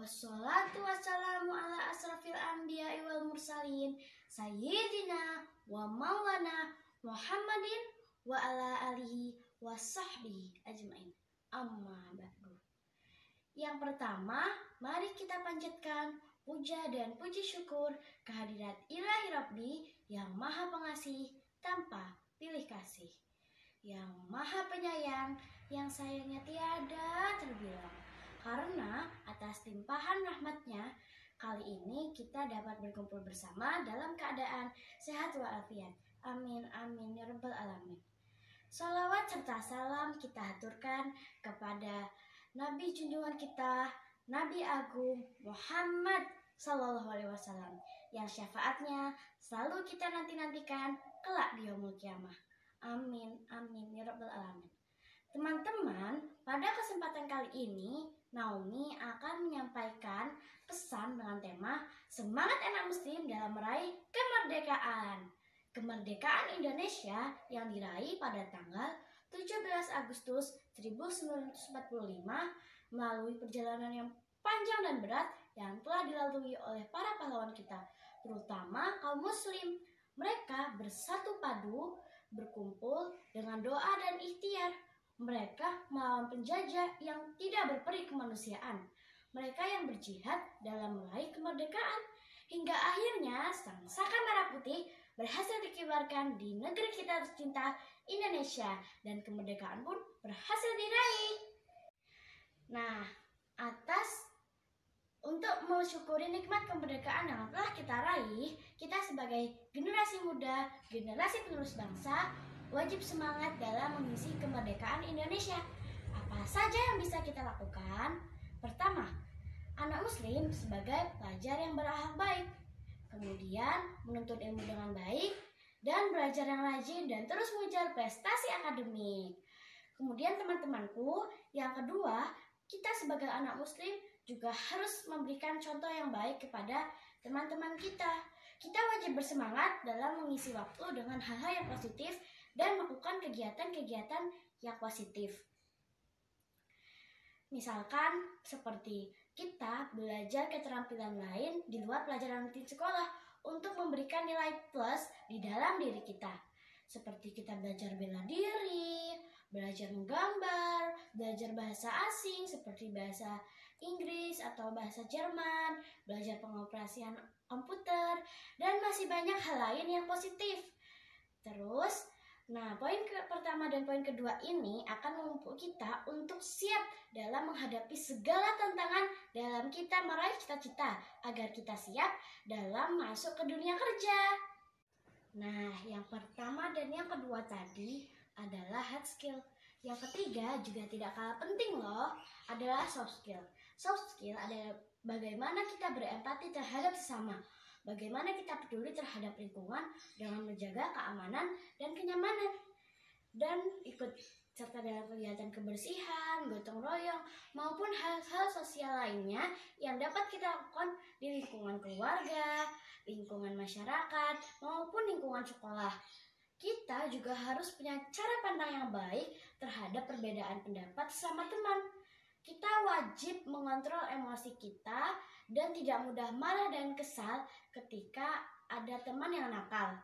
Wassalatu wassalamu ala asrafil anbiya'i wal mursalin Sayyidina wa maulana Muhammadin wa ala alihi wa sahbihi ajmain. Amma ba'du. Yang pertama, mari kita panjatkan puja dan puji syukur kehadirat Ilahi Rabbi yang Maha Pengasih tanpa pilih kasih, yang Maha Penyayang, yang sayangnya tiada terbilang. Karena atas limpahan rahmatnya, kali ini kita dapat berkumpul bersama dalam keadaan sehat walafiat. Amin, amin, ya rabbal alamin. Salawat serta salam kita haturkan kepada Nabi junjungan kita, Nabi Agung Muhammad Sallallahu Alaihi Wasallam, yang syafaatnya selalu kita nanti-nantikan kelak di yaumul kiamah. Amin, amin, ya rabbal alamin. Teman-teman, pada kesempatan kali ini Naomi akan menyampaikan pesan dengan tema Semangat Anak Muslim dalam Meraih Kemerdekaan. Kemerdekaan Indonesia yang diraih pada tanggal 17 Agustus 1945 melalui perjalanan yang panjang dan berat yang telah dilalui oleh para pahlawan kita, terutama kaum muslim. Mereka bersatu padu, berkumpul dengan doa dan ikhtiar. Mereka melawan penjajah yang tidak berperi kemanusiaan. Mereka yang berjihad dalam meraih kemerdekaan. Hingga akhirnya sang saka merah putih berhasil dikibarkan di negeri kita tercinta Indonesia. Dan kemerdekaan pun berhasil diraih. Nah, untuk mensyukuri nikmat kemerdekaan yang telah kita raih, kita sebagai generasi muda, generasi penerus bangsa, wajib semangat dalam mengisi kemerdekaan Indonesia. Apa saja yang bisa kita lakukan? Pertama, anak muslim sebagai pelajar yang berakhlak baik. Kemudian, menuntut ilmu dengan baik dan belajar yang rajin dan terus mengejar prestasi akademik. Kemudian teman-temanku, yang kedua, kita sebagai anak muslim juga harus memberikan contoh yang baik kepada teman-teman kita. Kita wajib bersemangat dalam mengisi waktu dengan hal-hal yang positif dan melakukan kegiatan-kegiatan yang positif. Misalkan seperti kita belajar keterampilan lain di luar pelajaran rutin sekolah untuk memberikan nilai plus di dalam diri kita. Seperti kita belajar bela diri, belajar menggambar, belajar bahasa asing seperti bahasa Inggris atau bahasa Jerman, belajar pengoperasian komputer, dan masih banyak hal lain yang positif. Terus, poin pertama dan poin kedua ini akan memupuk kita untuk siap dalam menghadapi segala tantangan dalam kita meraih cita-cita, agar kita siap dalam masuk ke dunia kerja. Nah, yang pertama dan yang kedua tadi adalah hard skill. Yang ketiga juga tidak kalah penting loh, adalah soft skill. Soft skill adalah bagaimana kita berempati terhadap sesama, bagaimana kita peduli terhadap lingkungan dengan menjaga keamanan dan kenyamanan, dan ikut serta dalam kegiatan kebersihan, gotong royong, maupun hal-hal sosial lainnya yang dapat kita lakukan di lingkungan keluarga, lingkungan masyarakat, maupun lingkungan sekolah. Kita juga harus punya cara pandang yang baik terhadap perbedaan pendapat sesama teman. Kita wajib mengontrol emosi kita dan tidak mudah marah dan kesal ketika ada teman yang nakal.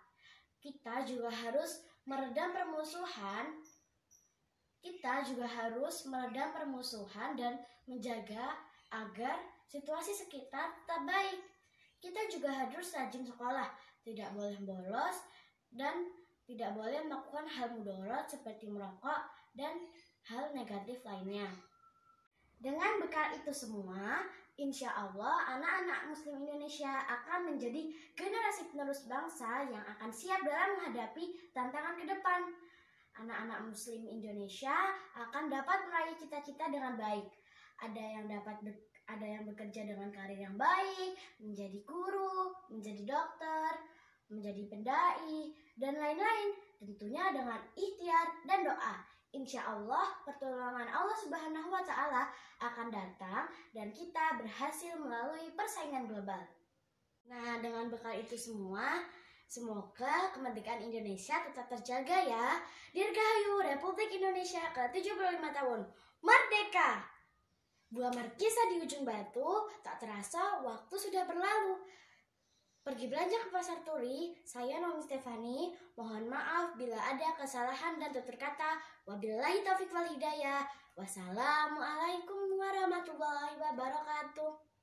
Kita juga harus meredam permusuhan dan menjaga agar situasi sekitar tetap baik. Kita juga harus rajin sekolah, tidak boleh bolos, dan tidak boleh melakukan hal mudorot seperti merokok dan hal negatif lainnya. Dengan bekal itu semua, insya Allah anak-anak muslim Indonesia akan menjadi generasi penerus bangsa yang akan siap dalam menghadapi tantangan ke depan. Anak-anak muslim Indonesia akan dapat meraih cita-cita dengan baik. Ada yang bekerja dengan karir yang baik, menjadi guru, menjadi dokter, menjadi pendai, dan lain-lain, tentunya dengan ikhtiar dan doa. Insya Allah pertolongan Allah Subhanahu wa Ta'ala akan datang dan kita berhasil melalui persaingan global. Nah, dengan bekal itu semua, semoga kemerdekaan Indonesia tetap terjaga ya. Dirgahayu Republik Indonesia ke-75 tahun. Merdeka! Gua Markisa di ujung batu, tak terasa waktu sudah berlalu. Pergi belanja ke Pasar Turi, saya Naomi Stefani, mohon maaf bila ada kesalahan dan tutur kata. Wabillahi taufiq wal hidayah. Wassalamualaikum warahmatullahi wabarakatuh.